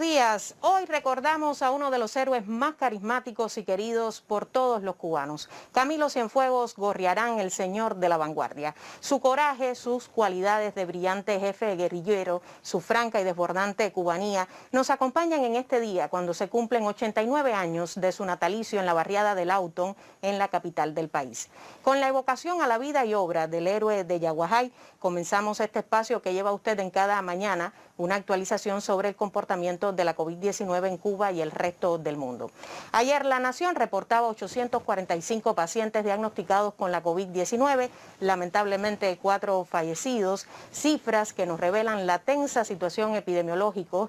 días. Hoy recordamos a uno de los héroes más carismáticos y queridos por todos los cubanos. Camilo Cienfuegos Gorriarán, el señor de la vanguardia. Su coraje, sus cualidades de brillante jefe guerrillero, su franca y desbordante cubanía, nos acompañan en este día cuando se cumplen 89 años de su natalicio en la barriada de Lawton, en la capital del país. Con la evocación a la vida y obra del héroe de Yaguajay, comenzamos este espacio que lleva usted en cada mañana una actualización sobre el comportamiento de la COVID-19 en Cuba y el resto del mundo. Ayer La Nación reportaba 845 pacientes diagnosticados con la COVID-19, lamentablemente 4 fallecidos, cifras que nos revelan la tensa situación epidemiológica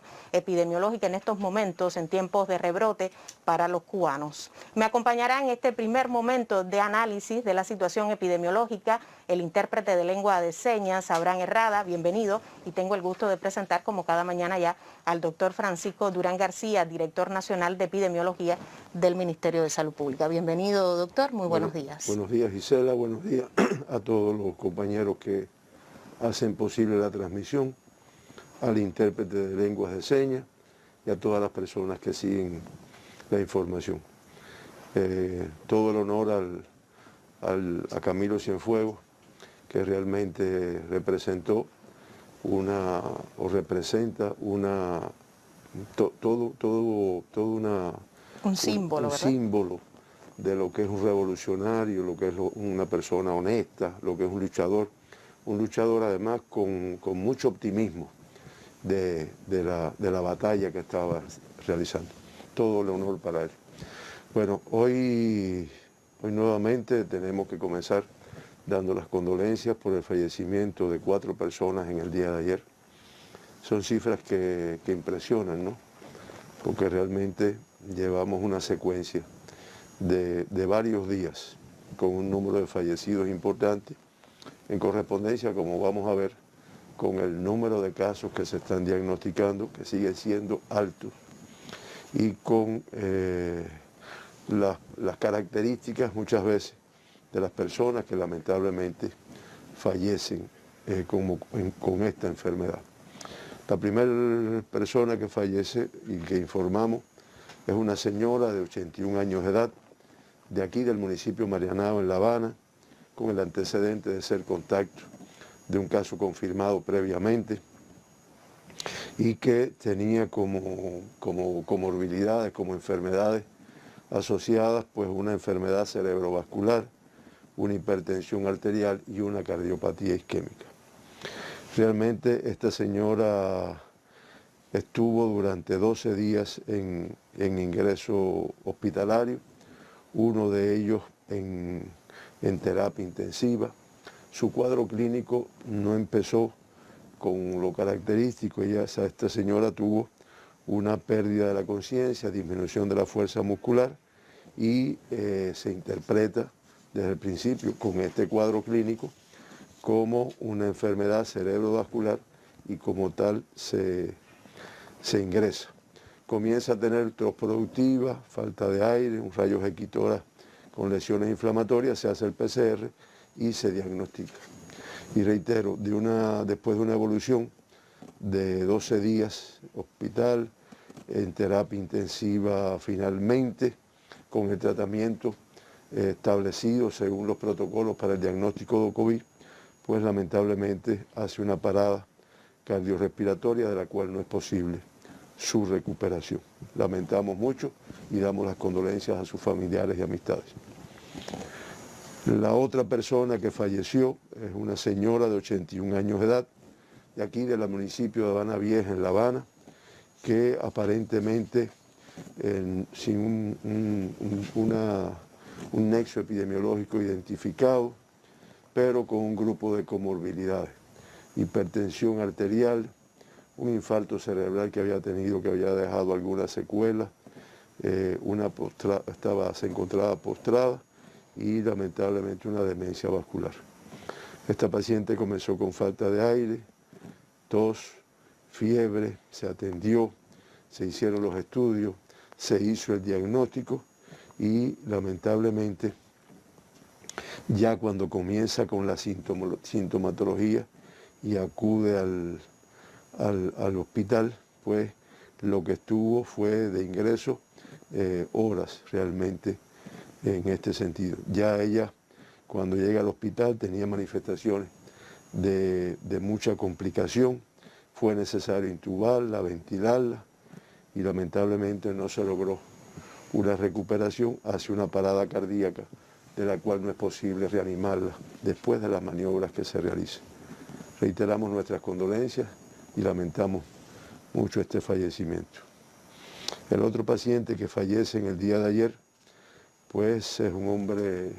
en estos momentos en tiempos de rebrote para los cubanos. Me acompañará en este primer momento de análisis de la situación epidemiológica el intérprete de lengua de señas, Abraham Herrada, bienvenido, y tengo el gusto de presentar como cada mañana ya al doctor Francisco Durán García, director nacional de epidemiología del Ministerio de Salud Pública. Bienvenido, doctor, muy buenos días. Buenos días, Gisela, buenos días a todos los compañeros que hacen posible la transmisión, al intérprete de lenguas de señas y a todas las personas que siguen la información. Todo el honor a Camilo Cienfuegos, que realmente representó representa un símbolo, un símbolo de lo que es un revolucionario, lo que es una persona honesta, lo que es un luchador además con mucho optimismo de la batalla que estaba realizando. Todo el honor para él. Bueno, hoy nuevamente tenemos que comenzar dando las condolencias por el fallecimiento de 4 personas en el día de ayer. Son cifras que impresionan, ¿no? Porque realmente llevamos una secuencia de varios días con un número de fallecidos importante, en correspondencia, como vamos a ver, con el número de casos que se están diagnosticando, que sigue siendo alto, y con las características muchas veces de las personas que lamentablemente fallecen con esta enfermedad. La primera persona que fallece y que informamos es una señora de 81 años de edad, de aquí del municipio Marianao, en La Habana, con el antecedente de ser contacto de un caso confirmado previamente y que tenía como comorbilidades, como enfermedades asociadas, pues una enfermedad cerebrovascular, una hipertensión arterial y una cardiopatía isquémica. Realmente esta señora estuvo durante 12 días en ingreso hospitalario, uno de ellos en terapia intensiva. Su cuadro clínico no empezó con lo característico, esta señora tuvo una pérdida de la conciencia, disminución de la fuerza muscular y se interpreta desde el principio con este cuadro clínico como una enfermedad cerebrovascular y como tal se ingresa. Comienza a tener tos productiva, falta de aire, un rayos X tórax con lesiones inflamatorias, se hace el PCR y se diagnostica. Y reitero, después de una evolución de 12 días hospital, en terapia intensiva finalmente, con el tratamiento establecido según los protocolos para el diagnóstico de COVID, pues lamentablemente hace una parada cardiorrespiratoria de la cual no es posible su recuperación. Lamentamos mucho y damos las condolencias a sus familiares y amistades. La otra persona que falleció es una señora de 81 años de edad, de aquí del municipio de Habana Vieja, en La Habana, que aparentemente sin un nexo epidemiológico identificado, pero con un grupo de comorbilidades, hipertensión arterial, un infarto cerebral que había tenido, que había dejado algunas secuelas, se encontraba postrada y lamentablemente una demencia vascular. Esta paciente comenzó con falta de aire, tos, fiebre, se atendió, se hicieron los estudios, se hizo el diagnóstico y lamentablemente ya cuando comienza con la sintomatología y acude al hospital, pues lo que estuvo fue de ingreso horas realmente en este sentido. Ya ella, cuando llega al hospital, tenía manifestaciones de mucha complicación. Fue necesario intubarla, ventilarla y lamentablemente no se logró una recuperación hacia una parada cardíaca de la cual no es posible reanimarla después de las maniobras que se realicen. Reiteramos nuestras condolencias y lamentamos mucho este fallecimiento. El otro paciente que fallece en el día de ayer, pues es un hombre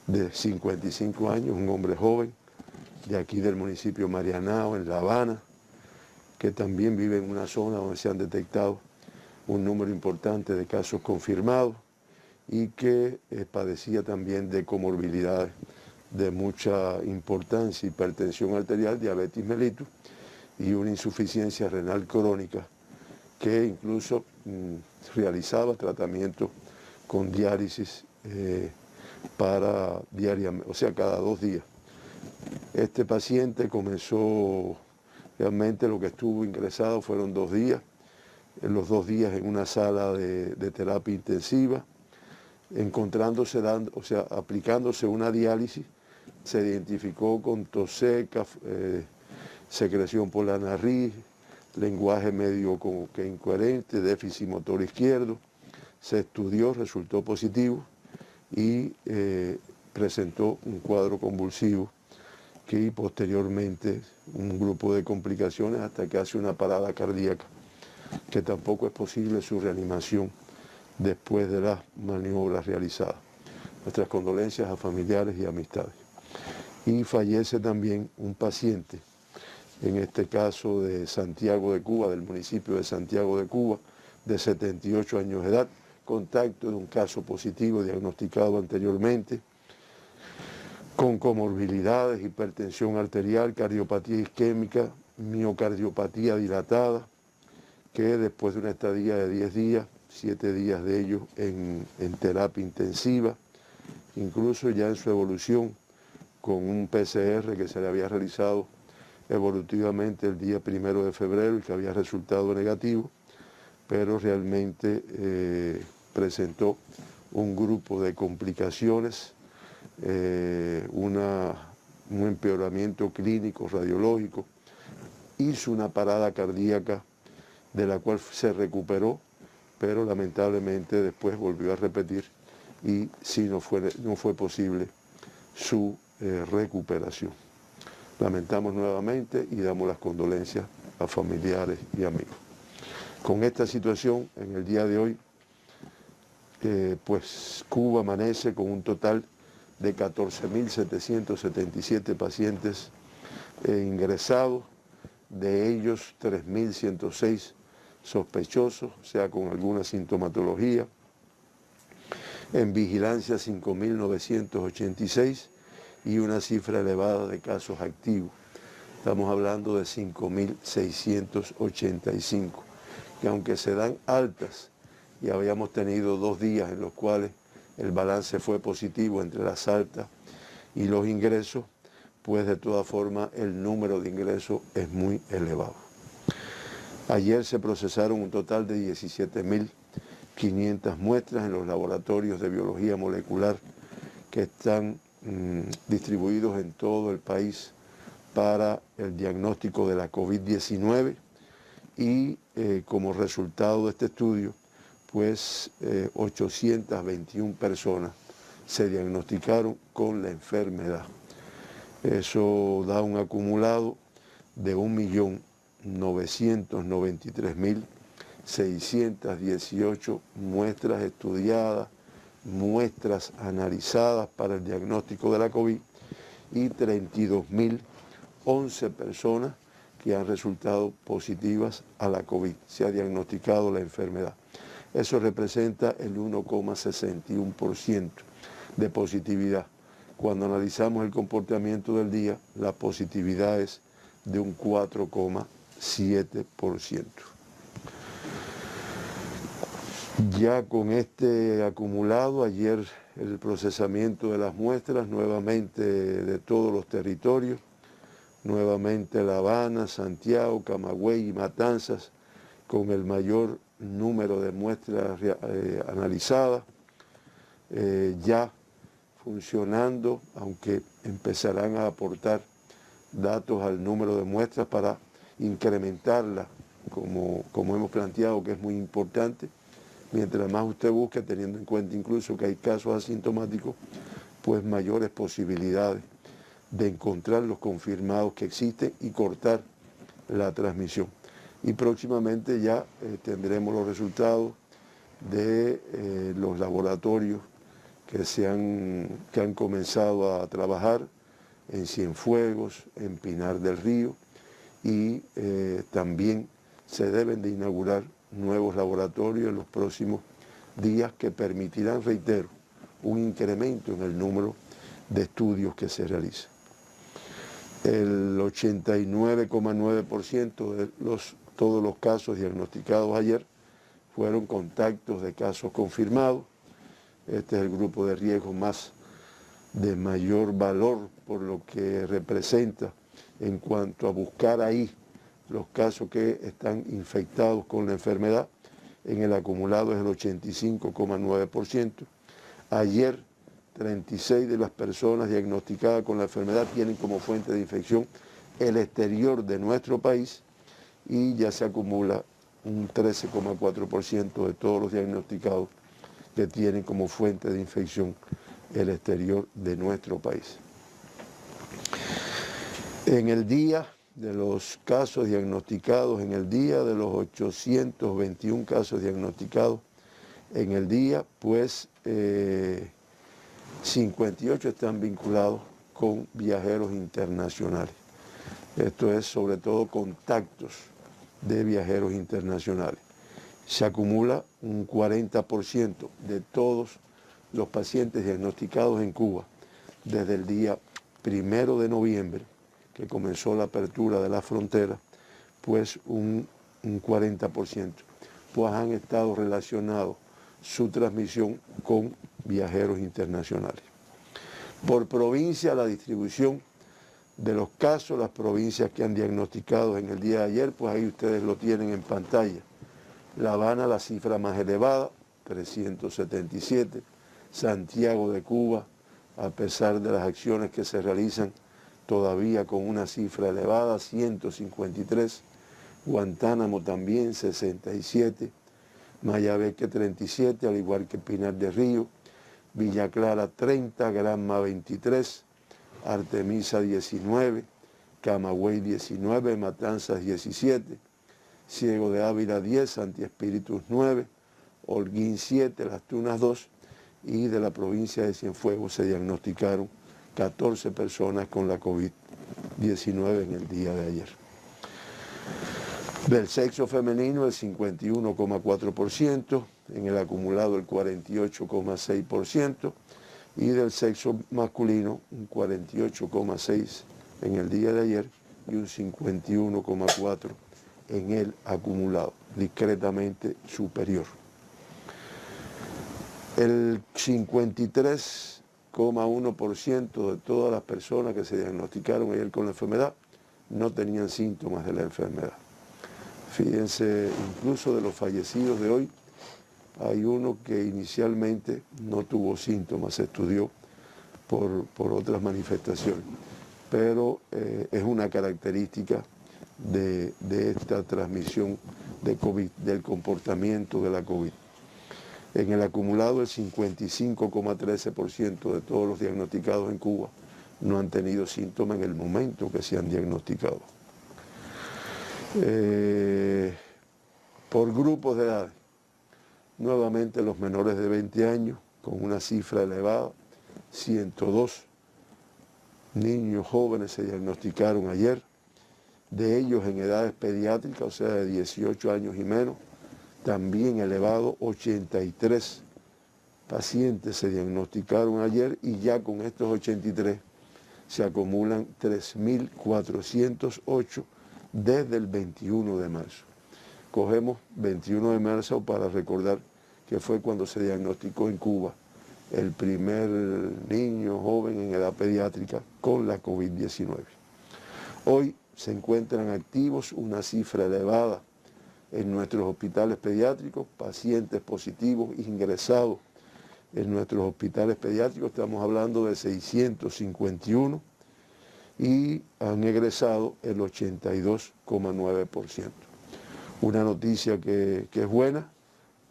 de 55 años, un hombre joven, de aquí del municipio Marianao, en La Habana, que también vive en una zona donde se han detectado un número importante de casos confirmados y que padecía también de comorbilidades de mucha importancia, hipertensión arterial, diabetes mellitus y una insuficiencia renal crónica que incluso realizaba tratamiento con diálisis para diariamente, o sea, cada 2 días. Este paciente comenzó, realmente lo que estuvo ingresado fueron 2 días, en los 2 días en una sala de terapia intensiva, aplicándose una diálisis, se identificó con tos seca, secreción por la nariz, lenguaje medio como que incoherente, déficit motor izquierdo. Se estudió, resultó positivo y presentó un cuadro convulsivo que posteriormente un grupo de complicaciones hasta que hace una parada cardíaca, que tampoco es posible su reanimación después de las maniobras realizadas. Nuestras condolencias a familiares y amistades. Y fallece también un paciente, en este caso de Santiago de Cuba, del municipio de Santiago de Cuba, de 78 años de edad, contacto de un caso positivo diagnosticado anteriormente, con comorbilidades, hipertensión arterial, cardiopatía isquémica, miocardiopatía dilatada, que después de una estadía de 10 días, 7 días de ellos en terapia intensiva, incluso ya en su evolución con un PCR que se le había realizado evolutivamente el día 1 de febrero y que había resultado negativo, pero realmente presentó un grupo de complicaciones, un empeoramiento clínico, radiológico, hizo una parada cardíaca de la cual se recuperó, pero lamentablemente después volvió a repetir y sí no fue posible su recuperación. Lamentamos nuevamente y damos las condolencias a familiares y amigos. Con esta situación, en el día de hoy, pues Cuba amanece con un total de 14.777 pacientes ingresados, de ellos 3.106 sospechosos, o sea, con alguna sintomatología. En vigilancia 5.986 y una cifra elevada de casos activos. Estamos hablando de 5.685, que aunque se dan altas y habíamos tenido 2 días en los cuales el balance fue positivo entre las altas y los ingresos, pues de todas formas el número de ingresos es muy elevado. Ayer se procesaron un total de 17.500 muestras en los laboratorios de biología molecular que están distribuidos en todo el país para el diagnóstico de la COVID-19 y como resultado de este estudio, pues 821 personas se diagnosticaron con la enfermedad. Eso da un acumulado de 1.993.618 muestras estudiadas, muestras analizadas para el diagnóstico de la COVID y 32.011 personas que han resultado positivas a la COVID. Se ha diagnosticado la enfermedad. Eso representa el 1,61% de positividad. Cuando analizamos el comportamiento del día, la positividad es de un 4,7%. Ya con este acumulado, ayer el procesamiento de las muestras nuevamente de todos los territorios, nuevamente La Habana, Santiago, Camagüey y Matanzas, con el mayor número de muestras analizadas, ya funcionando, aunque empezarán a aportar datos al número de muestras para incrementarla, como hemos planteado, que es muy importante. Mientras más usted busque, teniendo en cuenta incluso que hay casos asintomáticos, pues mayores posibilidades de encontrar los confirmados que existen y cortar la transmisión. Y próximamente ya tendremos los resultados de los laboratorios que han comenzado a trabajar en Cienfuegos, en Pinar del Río, y también se deben de inaugurar nuevos laboratorios en los próximos días que permitirán, reitero, un incremento en el número de estudios que se realizan. El 89,9% de todos los casos diagnosticados ayer fueron contactos de casos confirmados. Este es el grupo de riesgo de mayor valor por lo que representa en cuanto a buscar ahí los casos que están infectados con la enfermedad. En el acumulado es el 85,9%. Ayer 36 de las personas diagnosticadas con la enfermedad tienen como fuente de infección el exterior de nuestro país y ya se acumula un 13,4% de todos los diagnosticados que tienen como fuente de infección el exterior de nuestro país. En el día de los casos diagnosticados, en el día de los 821 casos diagnosticados, en el día, pues 58 están vinculados con viajeros internacionales. Esto es sobre todo contactos de viajeros internacionales. Se acumula un 40% de todos los pacientes diagnosticados en Cuba desde el día 1 de noviembre, que comenzó la apertura de la frontera, pues un 40%, pues han estado relacionados su transmisión con viajeros internacionales. Por provincia, la distribución de los casos, las provincias que han diagnosticado en el día de ayer, pues ahí ustedes lo tienen en pantalla. La Habana, la cifra más elevada, 377. Santiago de Cuba, a pesar de las acciones que se realizan, todavía con una cifra elevada, 153. Guantánamo también, 67. Mayabeque, 37, al igual que Pinar del Río. Villa Clara, 30. Granma, 23. Artemisa, 19. Camagüey, 19. Matanzas, 17. Ciego de Ávila, 10. Santi Espíritus, 9. Holguín, 7. Las Tunas, 2. Y de la provincia de Cienfuegos se diagnosticaron 14 personas con la COVID-19 en el día de ayer. Del sexo femenino el 51,4%, en el acumulado el 48,6%, y del sexo masculino un 48,6% en el día de ayer y un 51,4% en el acumulado, discretamente superior. El 53,1% de todas las personas que se diagnosticaron ayer con la enfermedad no tenían síntomas de la enfermedad. Fíjense, incluso de los fallecidos de hoy, hay uno que inicialmente no tuvo síntomas, se estudió por otras manifestaciones, pero es una característica de esta transmisión de COVID, del comportamiento de la COVID. En el acumulado, el 55,13% de todos los diagnosticados en Cuba no han tenido síntomas en el momento que se han diagnosticado. Por grupos de edad, nuevamente los menores de 20 años, con una cifra elevada, 102 niños jóvenes se diagnosticaron ayer, de ellos en edades pediátricas, o sea, de 18 años y menos, también elevado, 83 pacientes se diagnosticaron ayer y ya con estos 83 se acumulan 3.408 desde el 21 de marzo. Cogemos 21 de marzo para recordar que fue cuando se diagnosticó en Cuba el primer niño joven en edad pediátrica con la COVID-19. Hoy se encuentran activos una cifra elevada en nuestros hospitales pediátricos, pacientes positivos ingresados en nuestros hospitales pediátricos, estamos hablando de 651, y han egresado el 82,9%. Una noticia que es buena,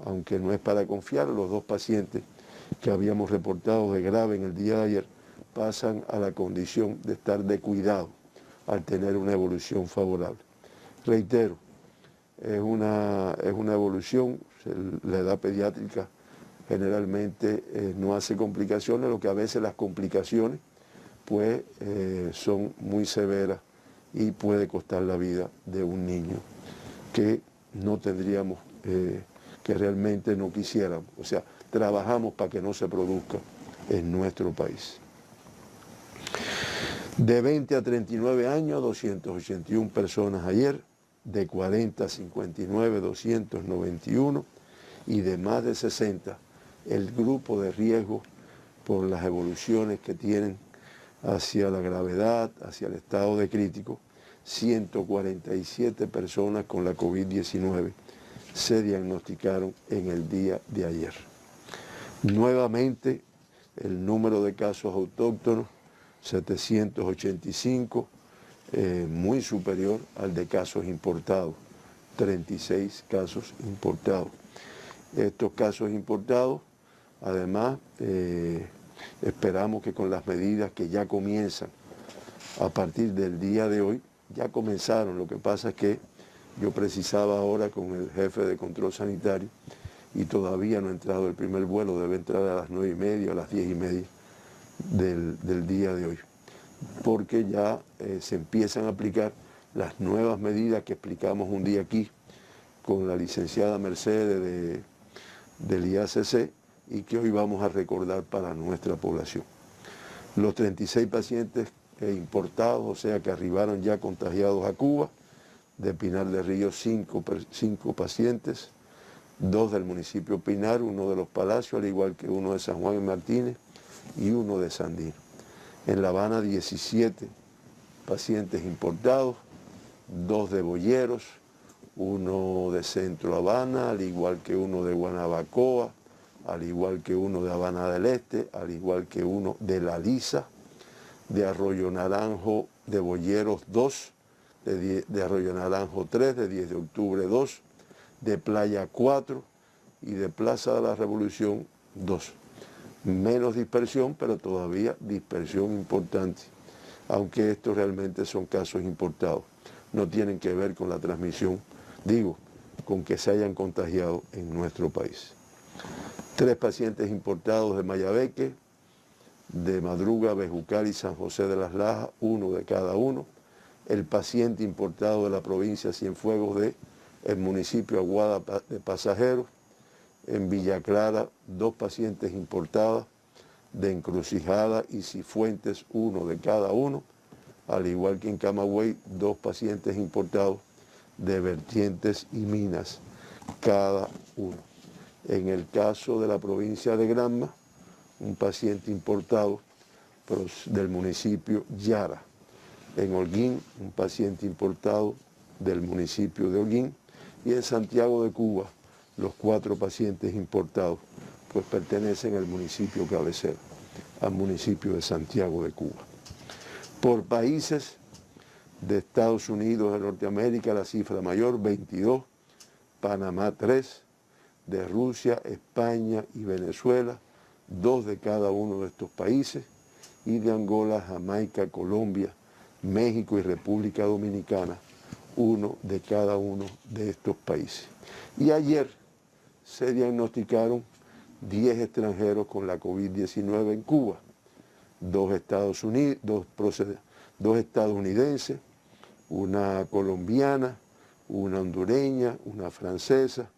aunque no es para confiar. Los 2 pacientes que habíamos reportado de grave en el día de ayer pasan a la condición de estar de cuidado al tener una evolución favorable. Reitero, es una evolución, la edad pediátrica generalmente no hace complicaciones, lo que a veces las complicaciones pues son muy severas y puede costar la vida de un niño que no tendríamos, que realmente no quisiéramos. O sea, trabajamos para que no se produzca en nuestro país. De 20 a 39 años, 281 personas ayer, de 40 a 59, 291, y de más de 60, el grupo de riesgo por las evoluciones que tienen hacia la gravedad, hacia el estado de crítico, 147 personas con la COVID-19 se diagnosticaron en el día de ayer. Nuevamente, el número de casos autóctonos, 785, muy superior al de casos importados, 36 casos importados. Estos casos importados, además, esperamos que con las medidas que ya comienzan a partir del día de hoy, ya comenzaron. Lo que pasa es que yo precisaba ahora con el jefe de control sanitario y todavía no ha entrado el primer vuelo, debe entrar a las 9:30, a las 10:30 del día de hoy, porque ya se empiezan a aplicar las nuevas medidas que explicamos un día aquí con la licenciada Mercedes del IACC y que hoy vamos a recordar para nuestra población. Los 36 pacientes importados, o sea que arribaron ya contagiados a Cuba, de Pinar del Río 5 pacientes, 2 del municipio Pinar, 1 de Los Palacios, al igual que 1 de San Juan y Martínez y 1 de Sandino. En La Habana 17 pacientes importados, 2 de Boyeros, 1 de Centro Habana, al igual que 1 de Guanabacoa, al igual que 1 de Habana del Este, al igual que 1 de La Lisa, de Arroyo Naranjo, de Boyeros 2, de Arroyo Naranjo 3, de 10 de octubre 2, de Playa 4 y de Plaza de la Revolución 2. Menos dispersión, pero todavía dispersión importante, aunque estos realmente son casos importados. No tienen que ver con la transmisión, digo, con que se hayan contagiado en nuestro país. 3 pacientes importados de Mayabeque, de Madruga, Bejucal y San José de las Lajas, 1 de cada uno. El paciente importado de la provincia de Cienfuegos del municipio Aguada de Pasajeros. En Villa Clara, 2 pacientes importadas, de Encrucijada y Cifuentes, 1 de cada uno. Al igual que en Camagüey, 2 pacientes importados de Vertientes y Minas, cada uno. En el caso de la provincia de Granma, un paciente importado del municipio Yara. En Holguín, un paciente importado del municipio de Holguín. Y en Santiago de Cuba, los 4 pacientes importados pues pertenecen al municipio cabecero, al municipio de Santiago de Cuba. Por países de Estados Unidos, de Norteamérica, la cifra mayor, 22, Panamá 3, de Rusia, España y Venezuela, 2 de cada uno de estos países, y de Angola, Jamaica, Colombia, México y República Dominicana, 1 de cada uno de estos países. Y ayer se diagnosticaron 10 extranjeros con la COVID-19 en Cuba, 2 estadounidenses, una colombiana, una hondureña, una francesa,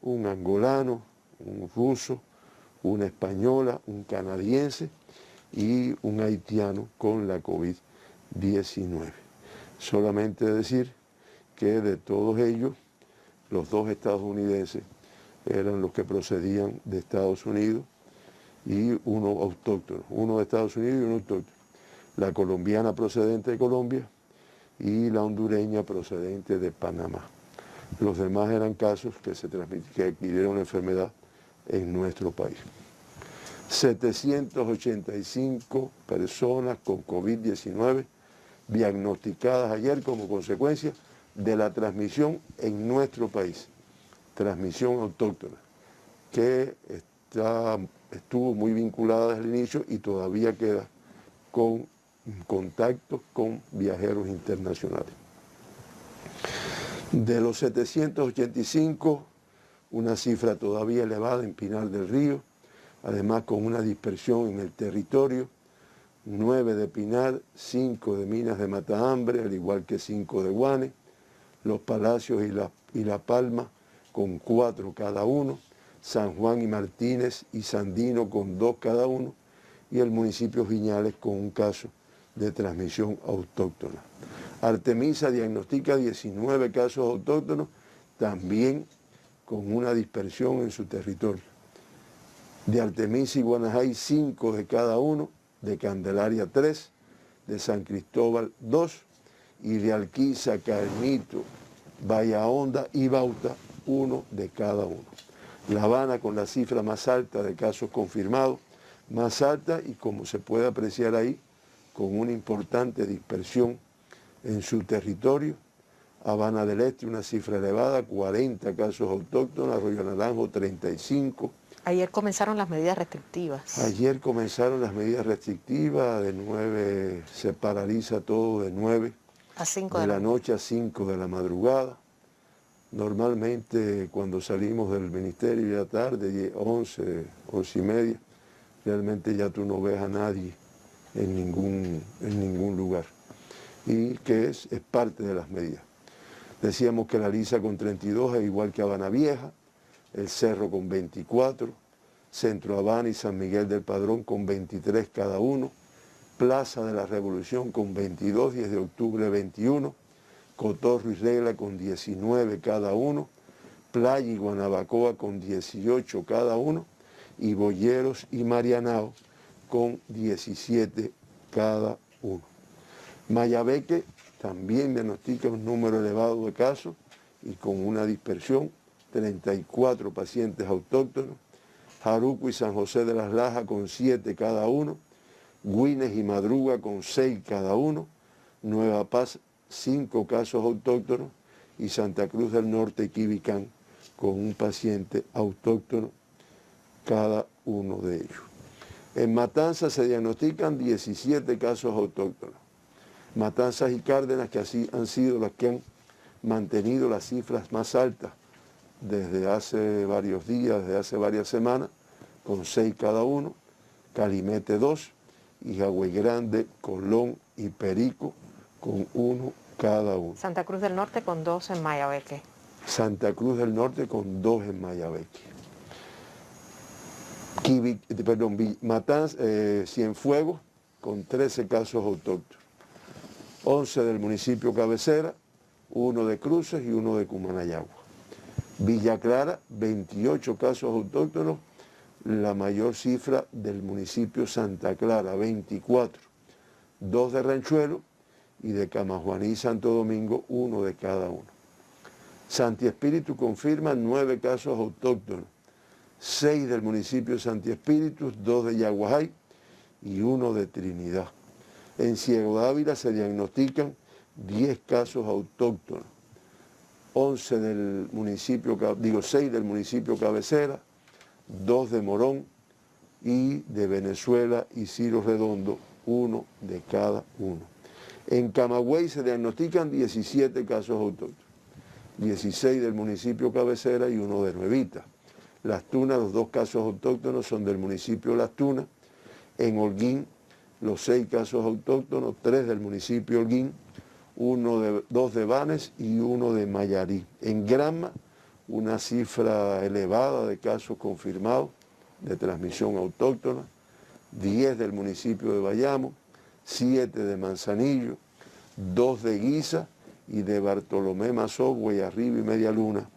un angolano, un ruso, una española, un canadiense y un haitiano con la COVID-19. Solamente decir que de todos ellos, los 2 estadounidenses eran los que procedían de Estados Unidos y uno autóctono, uno de Estados Unidos y uno autóctono. La colombiana procedente de Colombia y la hondureña procedente de Panamá. Los demás eran casos que adquirieron la enfermedad en nuestro país. 785 personas con COVID-19 diagnosticadas ayer como consecuencia de la transmisión en nuestro país, transmisión autóctona, que estuvo muy vinculada desde el inicio y todavía queda con contactos con viajeros internacionales. De los 785, una cifra todavía elevada en Pinar del Río, además con una dispersión en el territorio, 9 de Pinar, 5 de Minas de Matahambre, al igual que 5 de Guane, Los Palacios y La Palma con 4 cada uno, San Juan y Martínez y Sandino con 2 cada uno, y el municipio Viñales con un caso de transmisión autóctona. Artemisa diagnostica 19 casos autóctonos, también con una dispersión en su territorio. De Artemisa y Guanajay 5 de cada uno, de Candelaria 3, de San Cristóbal 2, y de Alquiza, Caimito, Bahía Honda y Bauta 1 de cada uno. La Habana con la cifra más alta de casos confirmados, más alta y como se puede apreciar ahí, con una importante dispersión en su territorio. Habana del Este, una cifra elevada, 40 casos autóctonos, Arroyo Naranjo 35. Ayer comenzaron las medidas restrictivas. Ayer comenzaron las medidas restrictivas, de 9 se paraliza todo, de 9 a 5 de la noche a 5 de la madrugada. Normalmente cuando salimos del ministerio ya tarde, 11, 11 y media, realmente ya tú no ves a nadie en ningún lugar. Y que es parte de las medidas. Decíamos que la Lisa con 32 es igual que Habana Vieja, el Cerro con 24, Centro Habana y San Miguel del Padrón con 23 cada uno, Plaza de la Revolución con 22, 10 de octubre 21, Cotorro y Regla con 19 cada uno, Playa y Guanabacoa con 18 cada uno, y Boyeros y Marianao con 17 cada uno. Mayabeque también diagnostica un número elevado de casos y con una dispersión, 34 pacientes autóctonos, Jaruco y San José de las Lajas con 7 cada uno, Güines y Madruga con 6 cada uno, Nueva Paz 5 casos autóctonos y Santa Cruz del Norte y Quibicán con un paciente autóctono cada uno de ellos. En Matanzas se diagnostican 17 casos autóctonos. Matanzas y Cárdenas, que así han sido las que han mantenido las cifras más altas desde hace varios días, desde hace varias semanas, con 6 cada uno, Calimete 2, y Jagüey Grande, Colón y Perico con 1 cada uno. Santa Cruz del Norte con 2 en Mayabeque. Santa Cruz del Norte con 2 en Mayabeque. Cienfuegos con 13 casos autóctonos. 11 del municipio Cabecera, 1 de Cruces y 1 de Cumanayagua. Villa Clara, 28 casos autóctonos, la mayor cifra del municipio Santa Clara, 24. 2 de Ranchuelo y de Camajuaní y Santo Domingo, 1 de cada uno. Santi Espíritu confirma 9 casos autóctonos, 6 del municipio Santi Espíritu, 2 de Yaguajay y 1 de Trinidad. En Ciego de Ávila se diagnostican 10 casos autóctonos, 6 del municipio Cabecera, 2 de Morón y de Venezuela y Ciro Redondo, 1 de cada uno. En Camagüey se diagnostican 17 casos autóctonos, 16 del municipio Cabecera y 1 de Nuevita. Las Tunas, los 2 casos autóctonos son del municipio Las Tunas. En Holguín, los 6 casos autóctonos, 3 del municipio Holguín, 2 de Banes y 1 de Mayarí. En Granma, una cifra elevada de casos confirmados de transmisión autóctona, 10 del municipio de Bayamo, 7 de Manzanillo, 2 de Guisa y de Bartolomé Mazó, Guayarriba y Media Luna,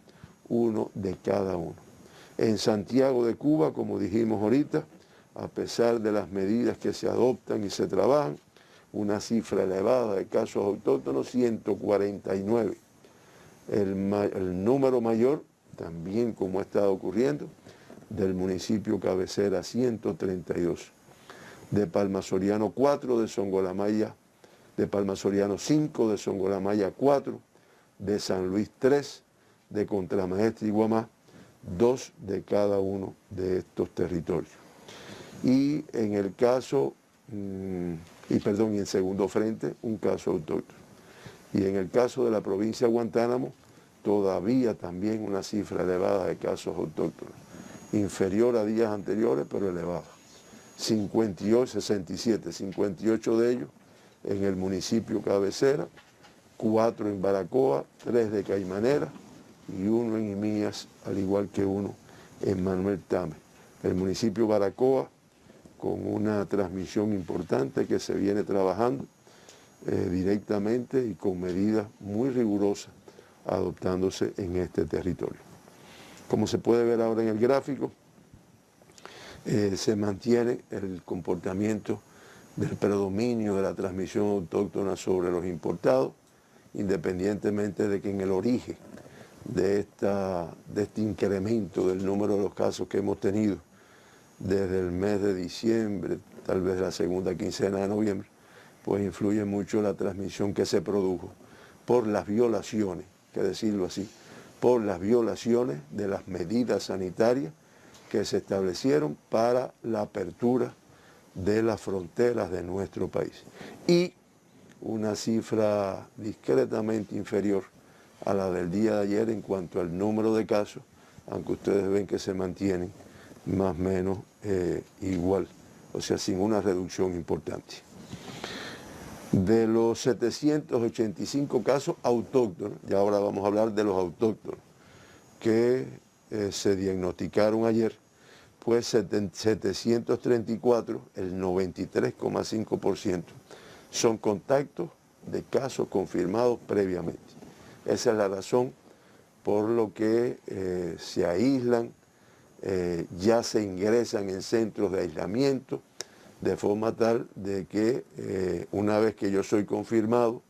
1 de cada uno. En Santiago de Cuba, como dijimos ahorita, a pesar de las medidas que se adoptan y se trabajan, una cifra elevada de casos autóctonos, 149. el número mayor, también como ha estado ocurriendo, del municipio cabecera 132, de Palma Soriano 4, de Songolamaya, de Palma Soriano 5, de Songolamaya 4, de San Luis 3, de Contramaestre y Guamá, 2 de cada uno de estos territorios. Y en el caso, y en segundo frente, un caso autóctono. Y en el caso de la provincia de Guantánamo, todavía también una cifra elevada de casos autóctonos, inferior a días anteriores, pero elevada. 58 de ellos en el municipio cabecera, 4 en Baracoa, 3 de Caimanera y 1 en Imías, al igual que 1 en Manuel Tame. El municipio Baracoa, con una transmisión importante que se viene trabajando directamente y con medidas muy rigurosas adoptándose en este territorio. Como se puede ver ahora en el gráfico, se mantiene el comportamiento del predominio de la transmisión autóctona sobre los importados, independientemente de que en el origen de este incremento del número de los casos que hemos tenido desde el mes de diciembre, tal vez la segunda quincena de noviembre, pues influye mucho la transmisión que se produjo por las violaciones, que decirlo así, por las violaciones de las medidas sanitarias que se establecieron para la apertura de las fronteras de nuestro país. Y una cifra discretamente inferior a la del día de ayer en cuanto al número de casos, aunque ustedes ven que se mantienen más o menos igual, o sea, sin una reducción importante. De los 785 casos autóctonos, y ahora vamos a hablar de los autóctonos, que se diagnosticaron ayer, pues 734, el 93,5%, son contactos de casos confirmados previamente. Esa es la razón por lo que se aíslan, ya se ingresan en centros de aislamiento, de forma tal de que una vez que yo soy confirmado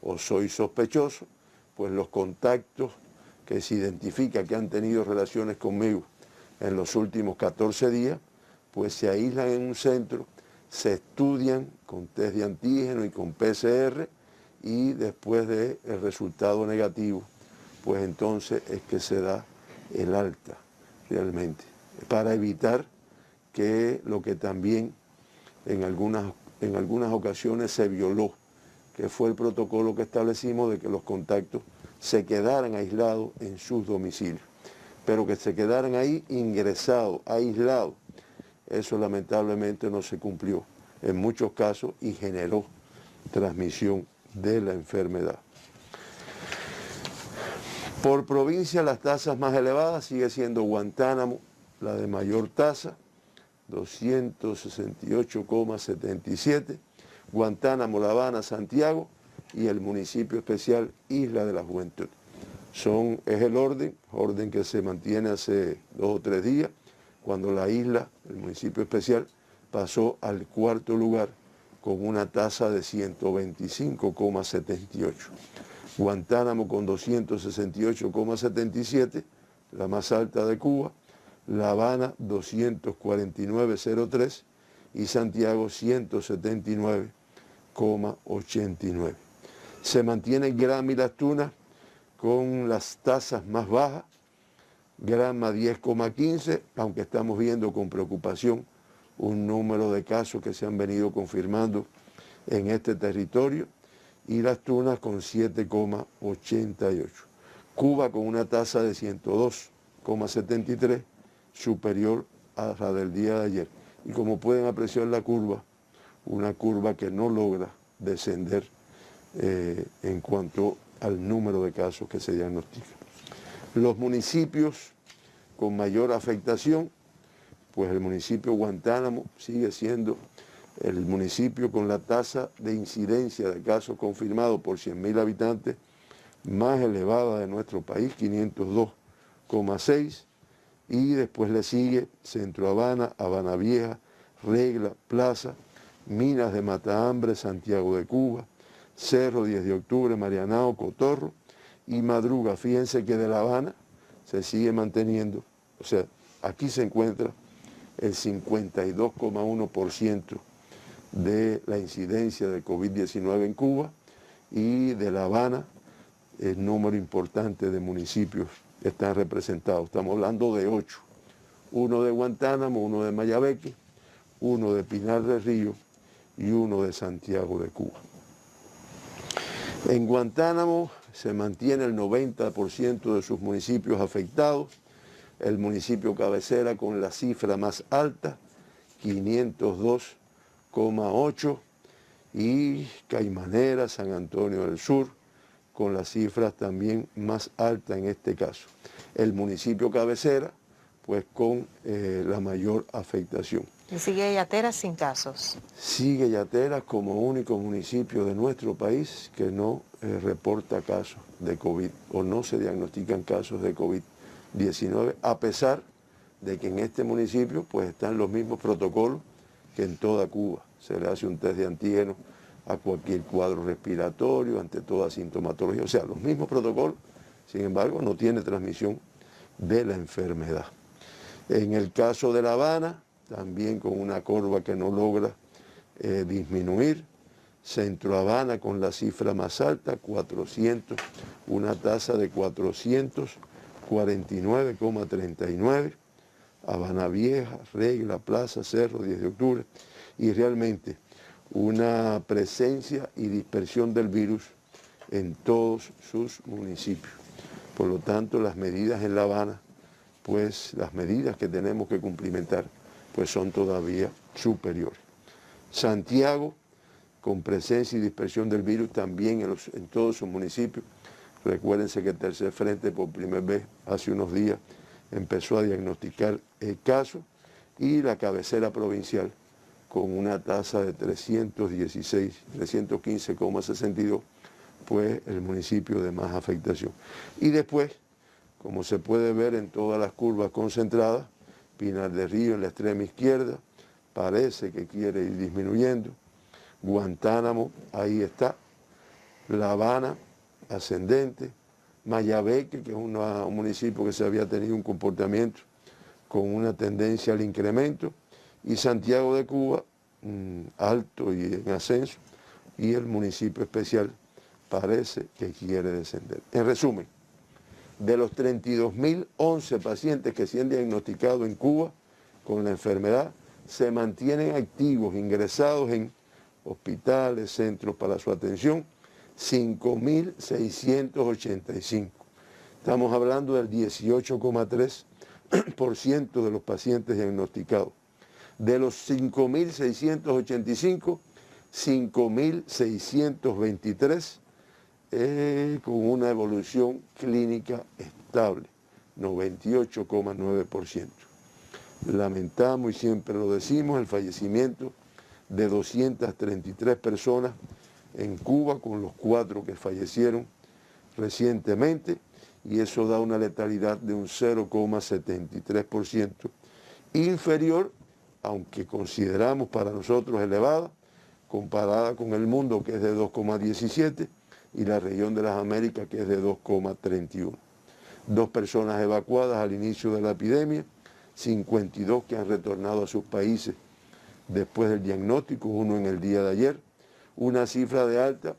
o soy sospechoso, pues los contactos que se identifica que han tenido relaciones conmigo en los últimos 14 días, pues se aíslan en un centro, se estudian con test de antígeno y con PCR, y después del resultado negativo, pues entonces es que se da el alta realmente, para evitar que lo que también en algunas ocasiones se violó, que fue el protocolo que establecimos de que los contactos se quedaran aislados en sus domicilios, pero que se quedaran ahí ingresados, aislados. Eso lamentablemente no se cumplió en muchos casos y generó transmisión de la enfermedad. Por provincia, las tasas más elevadas sigue siendo Guantánamo, la de mayor tasa, 268,77, Guantánamo, La Habana, Santiago y el municipio especial Isla de la Juventud. Es el orden que se mantiene hace 2 o 3 días, cuando la isla, el municipio especial, pasó al 4º lugar con una tasa de 125,78. Guantánamo con 268,77, la más alta de Cuba, La Habana 249,03 y Santiago 179,89. Se mantiene Granma y Las Tunas con las tasas más bajas, Granma 10,15, aunque estamos viendo con preocupación un número de casos que se han venido confirmando en este territorio, y Las Tunas con 7,88. Cuba con una tasa de 102,73, superior a la del día de ayer. Y como pueden apreciar la curva, una curva que no logra descender en cuanto al número de casos que se diagnostican. Los municipios con mayor afectación, pues el municipio Guantánamo sigue siendo el municipio con la tasa de incidencia de casos confirmados por 100.000 habitantes más elevada de nuestro país, 502,6, y después le sigue Centro Habana, Habana Vieja, Regla, Plaza, Minas de Matahambre, Santiago de Cuba, Cerro, 10 de octubre, Marianao, Cotorro, y madruga. Fíjense que de La Habana se sigue manteniendo, o sea, aquí se encuentra el 52,1% de la incidencia de COVID-19 en Cuba, y de La Habana el número importante de municipios están representados. Estamos hablando de 8, uno de Guantánamo, uno de Mayabeque, uno de Pinar del Río y uno de Santiago de Cuba. En Guantánamo se mantiene el 90% de sus municipios afectados, el municipio cabecera con la cifra más alta, 502,8, y Caimanera, San Antonio del Sur, con las cifras también más altas en este caso. El municipio cabecera, pues con la mayor afectación. Y sigue Yatera sin casos. Sigue Yatera como único municipio de nuestro país que no reporta casos de COVID o no se diagnostican casos de COVID-19, a pesar de que en este municipio pues están los mismos protocolos que en toda Cuba. Se le hace un test de antígeno a cualquier cuadro respiratorio, ante toda sintomatología, o sea, los mismos protocolos, sin embargo, no tiene transmisión de la enfermedad. En el caso de La Habana, también con una curva que no logra disminuir. Centro Habana con la cifra más alta, 400, una tasa de 449,39. Habana Vieja, Regla, Plaza, Cerro, 10 de octubre. Y realmente una presencia y dispersión del virus en todos sus municipios. Por lo tanto, las medidas en La Habana, pues las medidas que tenemos que cumplimentar, pues son todavía superiores. Santiago, con presencia y dispersión del virus también en todos sus municipios. Recuérdense que el Tercer Frente por primera vez hace unos días empezó a diagnosticar el caso, y la cabecera provincial con una tasa de 315,62, pues el municipio de más afectación. Y después, como se puede ver en todas las curvas concentradas, Pinar del Río en la extrema izquierda, parece que quiere ir disminuyendo. Guantánamo, ahí está. La Habana, ascendente. Mayabeque, que es un municipio que se había tenido un comportamiento con una tendencia al incremento. Y Santiago de Cuba, alto y en ascenso. Y el municipio especial parece que quiere descender. En resumen, de los 32.011 pacientes que se han diagnosticado en Cuba con la enfermedad, se mantienen activos, ingresados en hospitales, centros para su atención, 5.685. Estamos hablando del 18,3% de los pacientes diagnosticados. De los 5.685, 5.623 con una evolución clínica estable, 98,9%. Lamentamos, y siempre lo decimos, el fallecimiento de 233 personas en Cuba, con los 4 que fallecieron recientemente, y eso da una letalidad de un 0,73%, inferior, aunque consideramos para nosotros elevada, comparada con el mundo, que es de 2,17, y la región de las Américas, que es de 2,31. 2 personas evacuadas al inicio de la epidemia, 52 que han retornado a sus países después del diagnóstico, 1 en el día de ayer. Una cifra de alta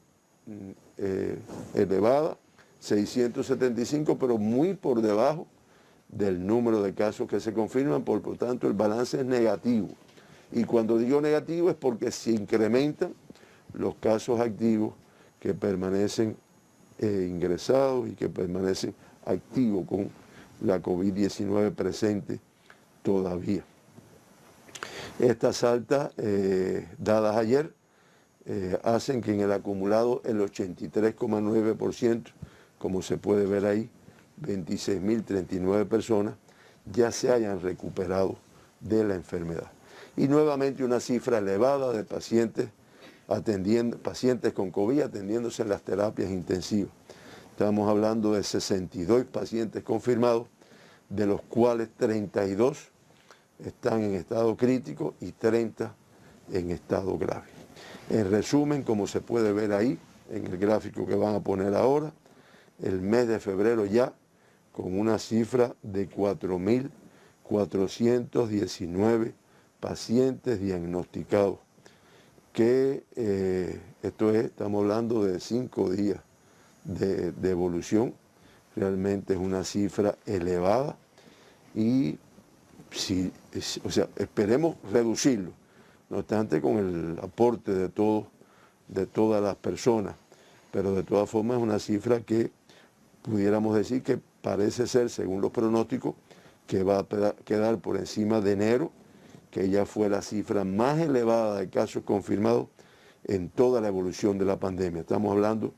elevada, 675, pero muy por debajo del número de casos que se confirman, por lo tanto el balance es negativo. Y cuando digo negativo es porque se incrementan los casos activos que permanecen ingresados y que permanecen activos con la COVID-19 presente todavía. Estas altas dadas ayer hacen que en el acumulado el 83,9%, como se puede ver ahí, 26.039 personas ya se hayan recuperado de la enfermedad. Y nuevamente una cifra elevada de pacientes con COVID atendiéndose en las terapias intensivas. Estamos hablando de 62 pacientes confirmados, de los cuales 32 están en estado crítico y 30 en estado grave. En resumen, como se puede ver ahí, en el gráfico que van a poner ahora, el mes de febrero ya con una cifra de 4.419 pacientes diagnosticados, que esto es, estamos hablando de 5 días de evolución. Realmente es una cifra elevada y esperemos reducirlo, no obstante con el aporte de todas las personas, pero de todas formas es una cifra que pudiéramos decir que parece ser, según los pronósticos, que va a quedar por encima de enero, que ya fue la cifra más elevada de casos confirmados en toda la evolución de la pandemia. Estamos hablando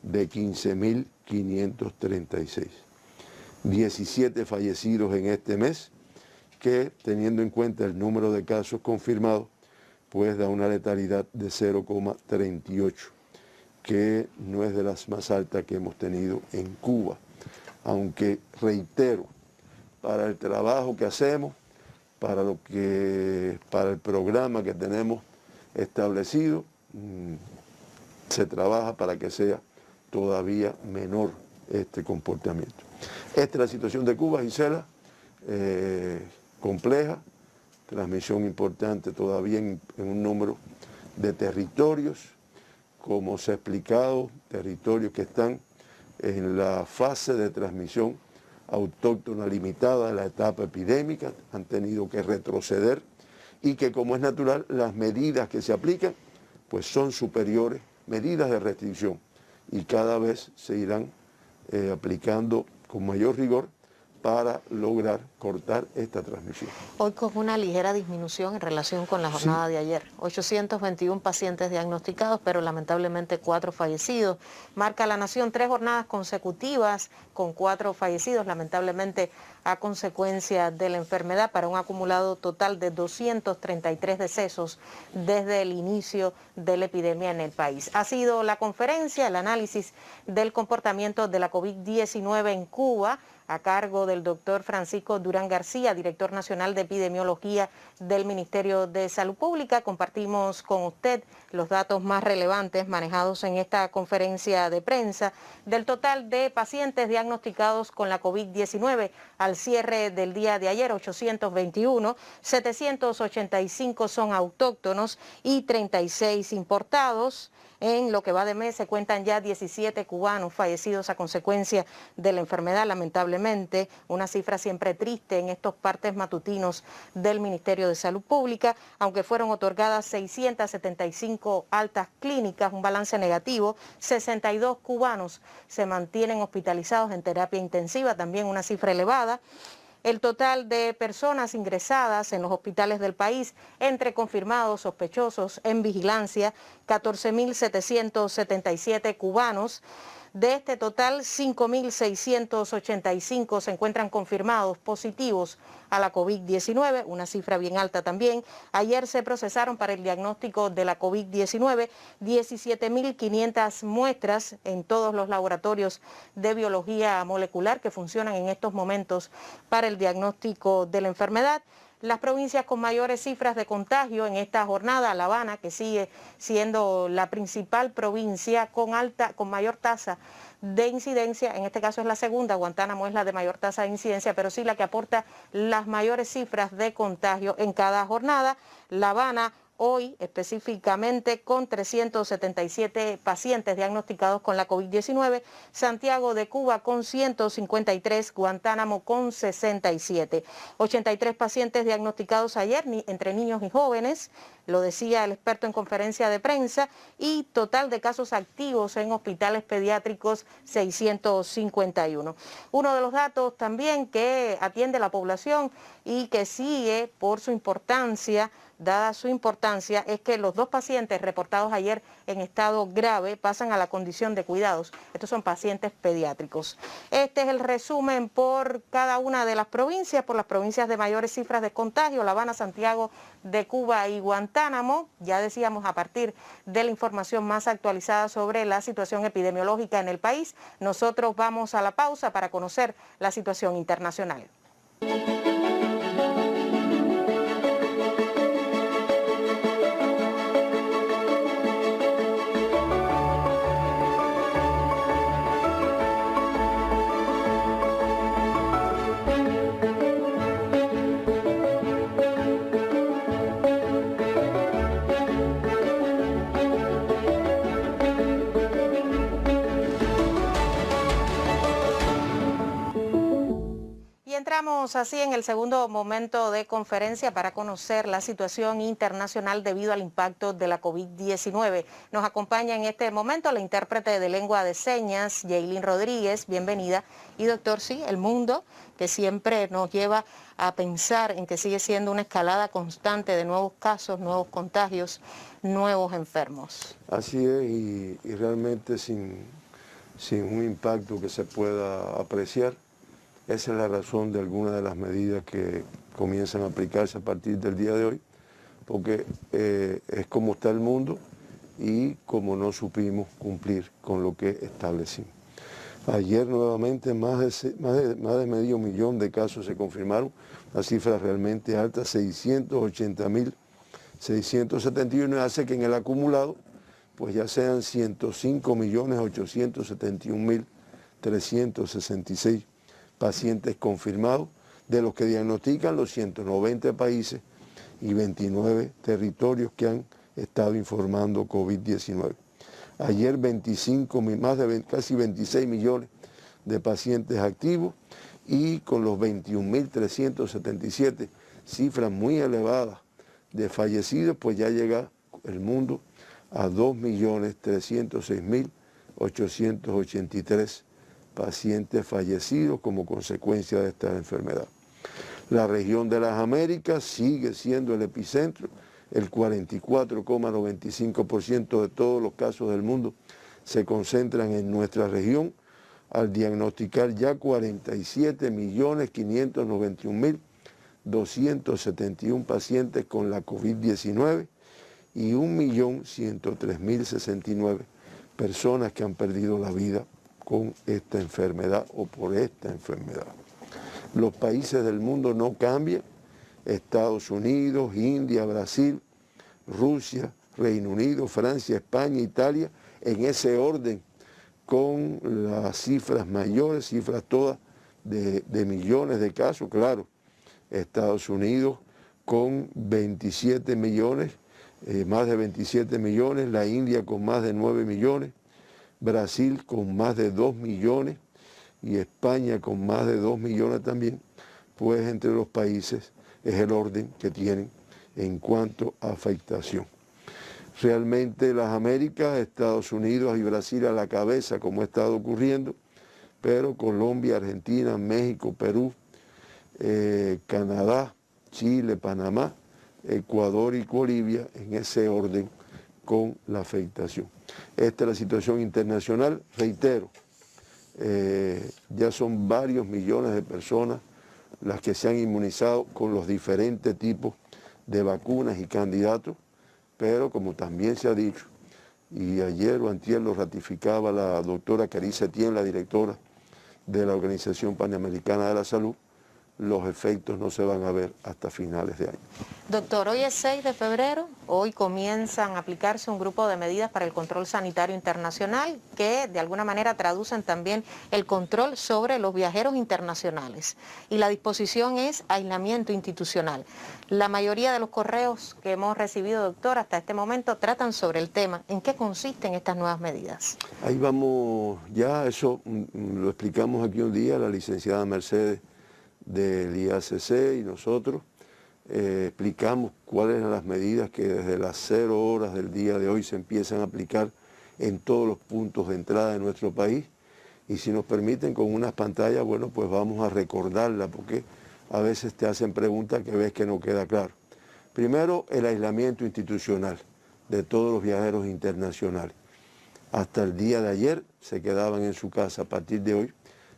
de 15.536. 17 fallecidos en este mes, que teniendo en cuenta el número de casos confirmados, pues da una letalidad de 0,38, que no es de las más altas que hemos tenido en Cuba. Aunque, reitero, para el trabajo que hacemos, para el programa que tenemos establecido, se trabaja para que sea todavía menor este comportamiento. Esta es la situación de Cuba, Gisela, compleja, transmisión importante todavía en un número de territorios, como se ha explicado, territorios que están en la fase de transmisión autóctona limitada de la etapa epidémica, han tenido que retroceder y que, como es natural, las medidas que se aplican pues son superiores, medidas de restricción, y cada vez se irán aplicando con mayor rigor para lograr cortar esta transmisión. Hoy con una ligera disminución en relación con la jornada de ayer. 821 pacientes diagnosticados, pero lamentablemente 4 fallecidos. Marca La Nación 3 jornadas consecutivas con 4 fallecidos, lamentablemente a consecuencia de la enfermedad, para un acumulado total de 233 decesos desde el inicio de la epidemia en el país. Ha sido la conferencia, el análisis del comportamiento de la COVID-19 en Cuba, a cargo del doctor Francisco Durán García, director nacional de epidemiología del Ministerio de Salud Pública. Compartimos con usted los datos más relevantes manejados en esta conferencia de prensa. Del total de pacientes diagnosticados con la COVID-19 al cierre del día de ayer, 821, 785 son autóctonos y 36 importados. En lo que va de mes se cuentan ya 17 cubanos fallecidos a consecuencia de la enfermedad, lamentablemente, una cifra siempre triste en estos partes matutinos del Ministerio de Salud Pública, aunque fueron otorgadas 675 altas clínicas, un balance negativo, 62 cubanos se mantienen hospitalizados en terapia intensiva, también una cifra elevada. El total de personas ingresadas en los hospitales del país, entre confirmados, sospechosos, en vigilancia, 14.777 cubanos. De este total, 5.685 se encuentran confirmados positivos a la COVID-19, una cifra bien alta también. Ayer se procesaron para el diagnóstico de la COVID-19 17.500 muestras en todos los laboratorios de biología molecular que funcionan en estos momentos para el diagnóstico de la enfermedad. Las provincias con mayores cifras de contagio en esta jornada, La Habana, que sigue siendo la principal provincia con mayor tasa de incidencia, en este caso es la segunda, Guantánamo es la de mayor tasa de incidencia, pero sí la que aporta las mayores cifras de contagio en cada jornada. La Habana hoy específicamente con 377 pacientes diagnosticados con la COVID-19, Santiago de Cuba con 153, Guantánamo con 67. 83 pacientes diagnosticados ayer entre niños y jóvenes, lo decía el experto en conferencia de prensa, y total de casos activos en hospitales pediátricos 651. Uno de los datos también que atiende la población y que sigue por su importancia, dada su importancia, es que los 2 pacientes reportados ayer en estado grave pasan a la condición de cuidados. Estos son pacientes pediátricos. Este es el resumen por cada una de las provincias, por las provincias de mayores cifras de contagio: La Habana, Santiago de Cuba y Guantánamo. Ya decíamos, a partir de la información más actualizada sobre la situación epidemiológica en el país, nosotros vamos a la pausa para conocer la situación internacional. Entramos así en el segundo momento de conferencia para conocer la situación internacional debido al impacto de la COVID-19. Nos acompaña en este momento la intérprete de lengua de señas, Yailin Rodríguez, bienvenida. Y doctor, sí, el mundo que siempre nos lleva a pensar en que sigue siendo una escalada constante de nuevos casos, nuevos contagios, nuevos enfermos. Así es, y realmente sin un impacto que se pueda apreciar. Esa es la razón de algunas de las medidas que comienzan a aplicarse a partir del día de hoy, porque es como está el mundo y como no supimos cumplir con lo que establecimos. Ayer nuevamente más de medio millón de casos se confirmaron, una cifra realmente alta, 680.671, hace que en el acumulado pues ya sean 105.871.366 pacientes confirmados, de los que diagnostican los 190 países y 29 territorios que han estado informando COVID-19. Ayer casi 26 millones de pacientes activos y con los 21.377 cifras muy elevadas de fallecidos, pues ya llega el mundo a 2.306.883 pacientes fallecidos como consecuencia de esta enfermedad. La región de las Américas sigue siendo el epicentro. El 44,95% de todos los casos del mundo se concentran en nuestra región, al diagnosticar ya 47.591.271 pacientes con la COVID-19 y 1.103.069 personas que han perdido la vida con esta enfermedad o por esta enfermedad. Los países del mundo no cambian. Estados Unidos, India, Brasil, Rusia, Reino Unido, Francia, España, Italia, en ese orden, con las cifras mayores, cifras todas de millones de casos, claro. Estados Unidos con 27 millones, más de 27 millones, la India con más de 9 millones, Brasil con más de 2 millones y España con más de 2 millones también, pues entre los países es el orden que tienen en cuanto a afectación. Realmente las Américas, Estados Unidos y Brasil a la cabeza, como ha estado ocurriendo, pero Colombia, Argentina, México, Perú, Canadá, Chile, Panamá, Ecuador y Bolivia en ese orden con la afectación. Esta es la situación internacional, reitero, ya son varios millones de personas las que se han inmunizado con los diferentes tipos de vacunas y candidatos, pero como también se ha dicho, y ayer o antier lo ratificaba la doctora Carissa Etienne, la directora de la Organización Panamericana de la Salud, los efectos no se van a ver hasta finales de año. Doctor, hoy es 6 de febrero, hoy comienzan a aplicarse un grupo de medidas para el control sanitario internacional que de alguna manera traducen también el control sobre los viajeros internacionales. Y la disposición es aislamiento institucional. La mayoría de los correos que hemos recibido, doctor, hasta este momento tratan sobre el tema. ¿En qué consisten estas nuevas medidas? Ahí vamos, ya eso lo explicamos aquí un día, la licenciada Mercedes del IACC y nosotros explicamos cuáles eran las medidas que desde las 0 horas del día de hoy se empiezan a aplicar en todos los puntos de entrada de nuestro país, y si nos permiten con unas pantallas, bueno, pues vamos a recordarla porque a veces te hacen preguntas que ves que no queda claro. Primero, el aislamiento institucional de todos los viajeros internacionales. Hasta el día de ayer se quedaban en su casa, a partir de hoy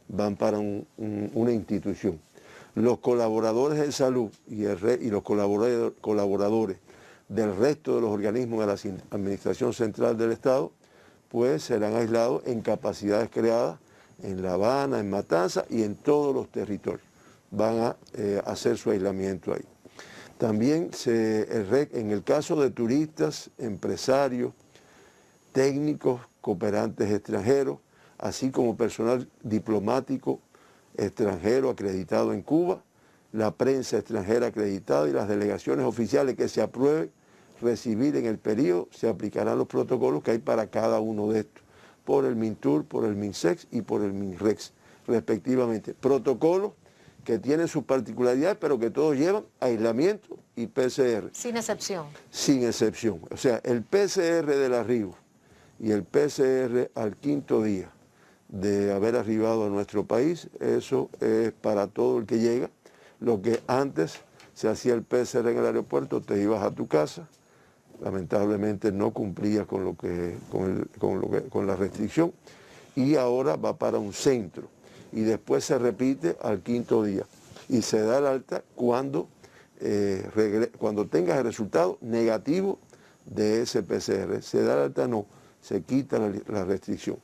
van para una institución. Los colaboradores de salud y los colaboradores del resto de los organismos de la Administración Central del Estado, pues serán aislados en capacidades creadas en La Habana, en Matanzas y en todos los territorios. Van a hacer su aislamiento ahí. También en el caso de turistas, empresarios, técnicos, cooperantes extranjeros, así como personal diplomático extranjero acreditado en Cuba, la prensa extranjera acreditada y las delegaciones oficiales que se aprueben recibir en el periodo, se aplicarán los protocolos que hay para cada uno de estos, por el MINTUR, por el MINSEX y por el MINREX, respectivamente. Protocolos que tienen sus particularidades, pero que todos llevan aislamiento y PCR. Sin excepción. Sin excepción. O sea, el PCR del arribo y el PCR al 5.º día de haber arribado a nuestro país, eso es para todo el que llega. Lo que antes se hacía el PCR en el aeropuerto, te ibas a tu casa, lamentablemente no cumplías con la restricción, y ahora va para un centro y después se repite al 5.º día y se da el alta cuando tengas el resultado negativo de ese PCR. Se da el alta, no, se quita la restricción.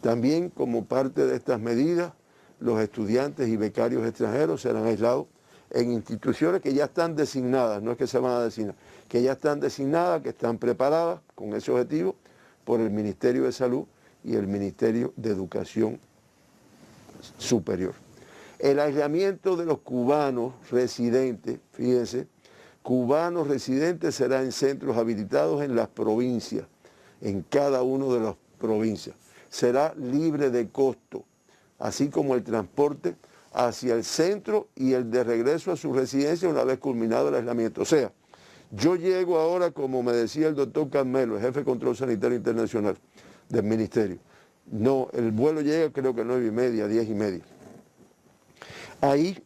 También, como parte de estas medidas, los estudiantes y becarios extranjeros serán aislados en instituciones que ya están designadas, no es que se van a designar, que ya están designadas, que están preparadas con ese objetivo por el Ministerio de Salud y el Ministerio de Educación Superior. El aislamiento de los cubanos residentes, fíjense, cubanos residentes será en centros habilitados en las provincias, en cada una de las provincias. Será libre de costo, así como el transporte hacia el centro y el de regreso a su residencia una vez culminado el aislamiento. O sea, yo llego ahora, como me decía el doctor Carmelo, el jefe de Control Sanitario Internacional del Ministerio. No, el vuelo llega creo que 9:30, 10:30. Ahí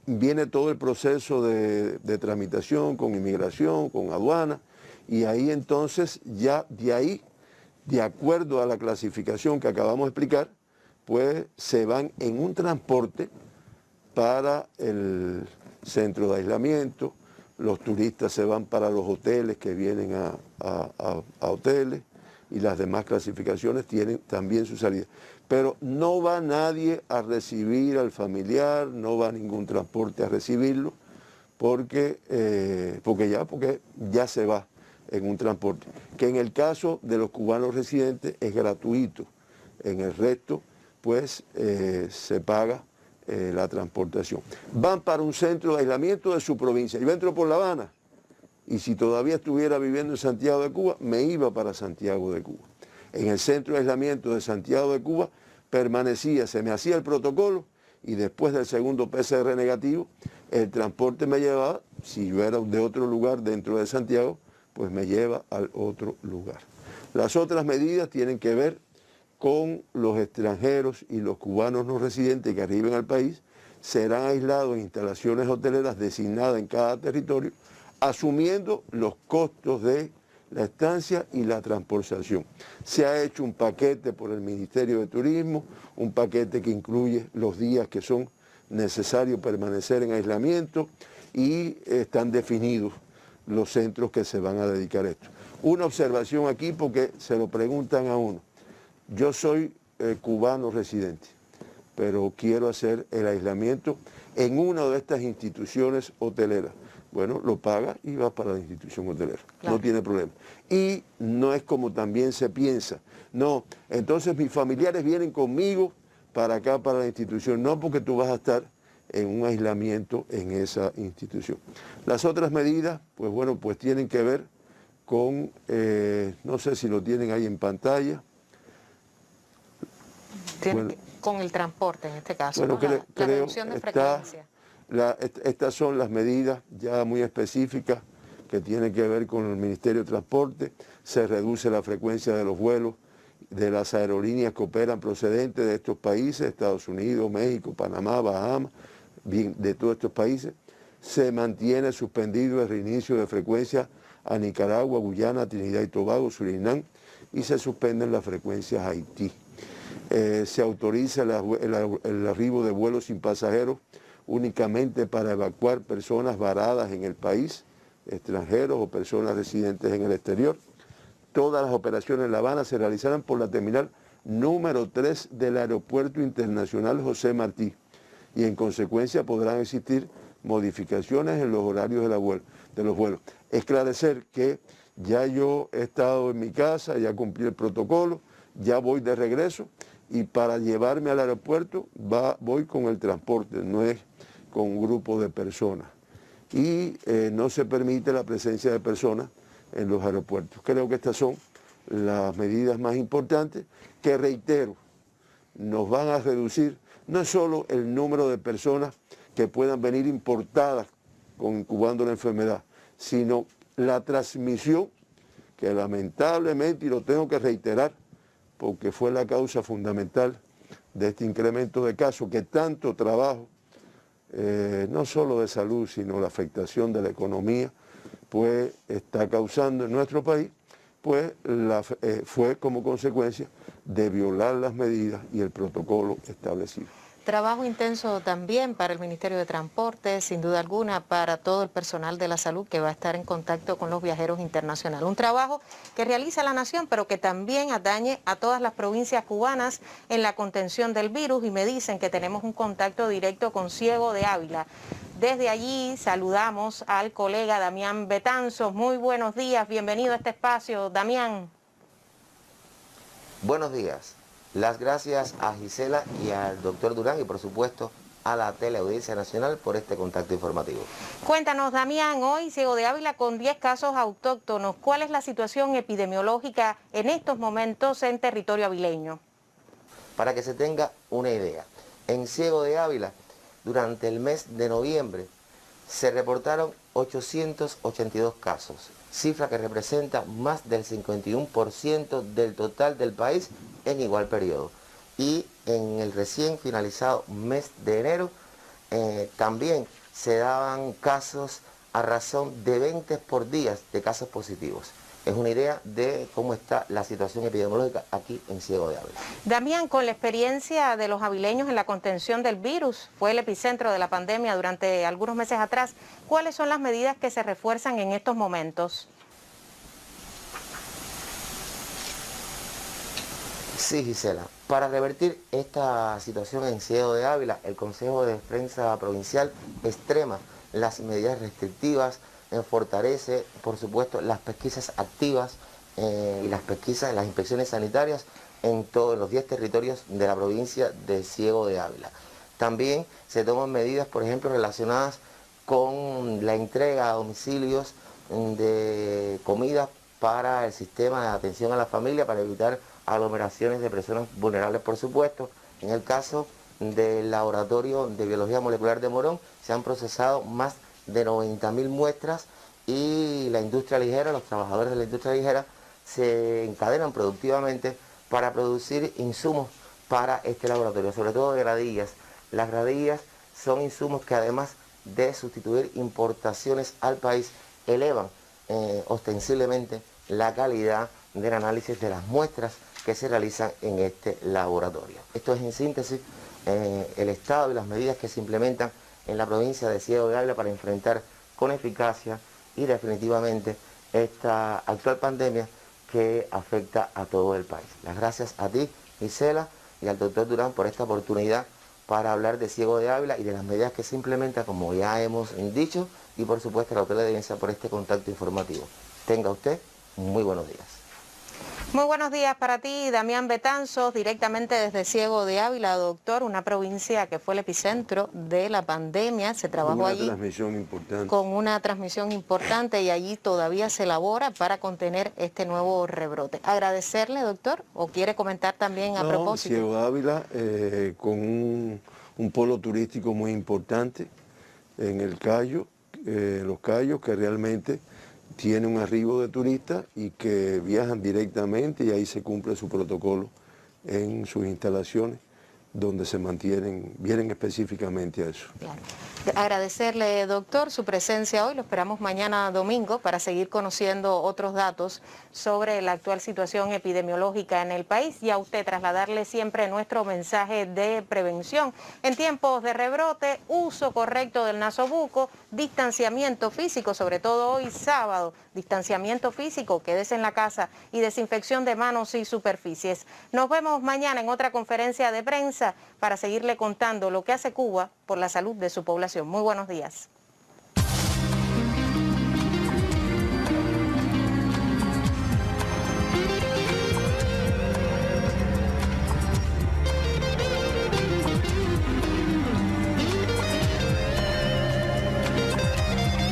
viene todo el proceso de tramitación con inmigración, con aduana, y ahí entonces ya de ahí, de acuerdo a la clasificación que acabamos de explicar, pues se van en un transporte para el centro de aislamiento, los turistas se van para los hoteles que vienen a hoteles, y las demás clasificaciones tienen también su salida. Pero no va nadie a recibir al familiar, no va ningún transporte a recibirlo, porque ya se va en un transporte, que en el caso de los cubanos residentes es gratuito. En el resto, pues, se paga la transportación. Van para un centro de aislamiento de su provincia. Yo entro por La Habana, y si todavía estuviera viviendo en Santiago de Cuba, me iba para Santiago de Cuba. En el centro de aislamiento de Santiago de Cuba permanecía, se me hacía el protocolo, y después del segundo PCR negativo, el transporte me llevaba, si yo era de otro lugar dentro de Santiago, pues me lleva al otro lugar. Las otras medidas tienen que ver con los extranjeros y los cubanos no residentes que arriben al país, serán aislados en instalaciones hoteleras designadas en cada territorio, asumiendo los costos de la estancia y la transportación. Se ha hecho un paquete por el Ministerio de Turismo, un paquete que incluye los días que son necesarios permanecer en aislamiento, y están definidos los centros que se van a dedicar a esto. Una observación aquí, porque se lo preguntan a uno. Yo soy cubano residente, pero quiero hacer el aislamiento en una de estas instituciones hoteleras. Bueno, lo paga y va para la institución hotelera, claro. No tiene problema. Y no es como también se piensa. No, entonces mis familiares vienen conmigo para acá, para la institución. No, porque tú vas a estar en un aislamiento en esa institución. Las otras medidas, pues bueno, pues tienen que ver con, no sé si lo tienen ahí en pantalla. Con el transporte en este caso, bueno, ¿no? La reducción de frecuencia. Estas son las medidas ya muy específicas que tienen que ver con el Ministerio de Transporte. Se reduce la frecuencia de los vuelos de las aerolíneas que operan procedentes de estos países, Estados Unidos, México, Panamá, Bahamas, bien, de todos estos países. Se mantiene suspendido el reinicio de frecuencias a Nicaragua, Guyana, Trinidad y Tobago, Surinam, y se suspenden las frecuencias a Haití. Se autoriza el arribo de vuelos sin pasajeros únicamente para evacuar personas varadas en el país, extranjeros o personas residentes en el exterior. Todas las operaciones en La Habana se realizarán por la terminal número 3 del Aeropuerto Internacional José Martí, y en consecuencia podrán existir modificaciones en los horarios de los vuelos. Esclarecer que ya yo he estado en mi casa, ya cumplí el protocolo, ya voy de regreso, y para llevarme al aeropuerto voy con el transporte, no es con un grupo de personas. Y no se permite la presencia de personas en los aeropuertos. Creo que estas son las medidas más importantes que, reitero, nos van a reducir no solo el número de personas que puedan venir importadas incubando la enfermedad, sino la transmisión, que lamentablemente, y lo tengo que reiterar, porque fue la causa fundamental de este incremento de casos, que tanto trabajo, no solo de salud, sino la afectación de la economía, pues está causando en nuestro país, pues fue como consecuencia de violar las medidas y el protocolo establecido. Trabajo intenso también para el Ministerio de Transporte, sin duda alguna, para todo el personal de la salud que va a estar en contacto con los viajeros internacionales. Un trabajo que realiza la nación, pero que también atañe a todas las provincias cubanas en la contención del virus, y me dicen que tenemos un contacto directo con Ciego de Ávila. Desde allí saludamos al colega Damián Betanzos. Muy buenos días, bienvenido a este espacio, Damián. Buenos días. Las gracias a Gisela y al doctor Durán y por supuesto a la Teleaudiencia Nacional por este contacto informativo. Cuéntanos, Damián, hoy Ciego de Ávila con 10 casos autóctonos. ¿Cuál es la situación epidemiológica en estos momentos en territorio avileño? Para que se tenga una idea, en Ciego de Ávila durante el mes de noviembre se reportaron 882 casos, cifra que representa más del 51% del total del país en igual periodo. Y en el recién finalizado mes de enero también se daban casos a razón de 20 por día de casos positivos. Es una idea de cómo está la situación epidemiológica aquí en Ciego de Ávila. Damián, con la experiencia de los avileños en la contención del virus, fue el epicentro de la pandemia durante algunos meses atrás, ¿cuáles son las medidas que se refuerzan en estos momentos? Sí, Gisela. Para revertir esta situación en Ciego de Ávila, el Consejo de Defensa Provincial extrema las medidas restrictivas, fortalece, por supuesto, las pesquisas activas y las inspecciones sanitarias en todos los 10 territorios de la provincia de Ciego de Ávila. También se toman medidas, por ejemplo, relacionadas con la entrega a domicilios de comida para el sistema de atención a la familia, para evitar aglomeraciones de personas vulnerables, por supuesto. En el caso del Laboratorio de Biología Molecular de Morón, se han procesado más de 90.000 muestras y la industria ligera, los trabajadores de la industria ligera, se encadenan productivamente para producir insumos para este laboratorio, sobre todo de gradillas. Las gradillas son insumos que además de sustituir importaciones al país, elevan ostensiblemente la calidad del análisis de las muestras que se realizan en este laboratorio. Esto es en síntesis el estado y las medidas que se implementan en la provincia de Ciego de Ávila para enfrentar con eficacia y definitivamente esta actual pandemia que afecta a todo el país. Las gracias a ti, Gisela, y al doctor Durán por esta oportunidad para hablar de Ciego de Ávila y de las medidas que se implementan, como ya hemos dicho, y por supuesto a la Teleaudiencia por este contacto informativo. Tenga usted muy buenos días. Muy buenos días para ti, Damián Betanzos, directamente desde Ciego de Ávila, doctor, una provincia que fue el epicentro de la pandemia. Se trabajó allí con una transmisión importante y allí todavía se elabora para contener este nuevo rebrote. Agradecerle, doctor, o quiere comentar también a propósito. Ciego de Ávila con un polo turístico muy importante en el Cayo, los Cayos, que realmente tiene un arribo de turistas y que viajan directamente y ahí se cumple su protocolo en sus instalaciones donde se mantienen, vienen específicamente a eso. Claro. Agradecerle, doctor, su presencia hoy. Lo esperamos mañana domingo para seguir conociendo otros datos sobre la actual situación epidemiológica en el país y a usted trasladarle siempre nuestro mensaje de prevención. En tiempos de rebrote, uso correcto del nasobuco, distanciamiento físico, sobre todo hoy sábado, distanciamiento físico, quédese en la casa y desinfección de manos y superficies. Nos vemos mañana en otra conferencia de prensa para seguirle contando lo que hace Cuba por la salud de su población. Muy buenos días.